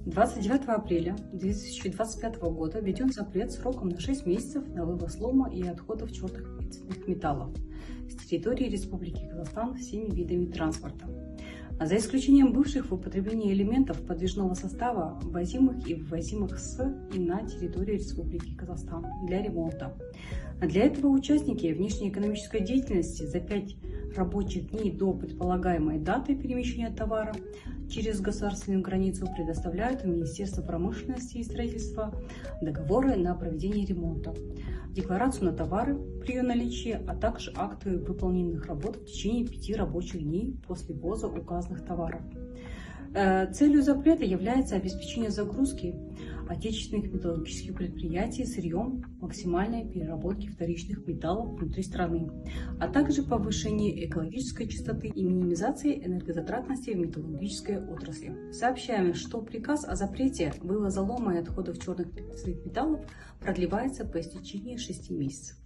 29 апреля 2025 года введен запрет сроком на 6 месяцев на вывоз лома и отходов черных и цветных металлов с территории Республики Казахстан всеми видами транспорта. За исключением бывших в употреблении элементов подвижного состава, ввозимых и ввозимых с и на территорию Республики Казахстан для ремонта. Для этого участники внешнеэкономической деятельности за 5 рабочих дней до предполагаемой даты перемещения товара через государственную границу предоставляют в Министерство промышленности и строительства договоры на проведение ремонта, декларацию на товары при ее наличии, а также акты выполненных работ в течение 5 рабочих дней после ввоза указанных товаров. Целью запрета является обеспечение загрузки отечественных металлургических предприятий сырьем максимальной переработки вторичных металлов внутри страны, а также повышение экологической чистоты и минимизации энергозатратности в металлургической отрасли. Сообщаем, что приказ о запрете вывоза лома и отходов черных металлов продлевается по истечении 6 месяцев.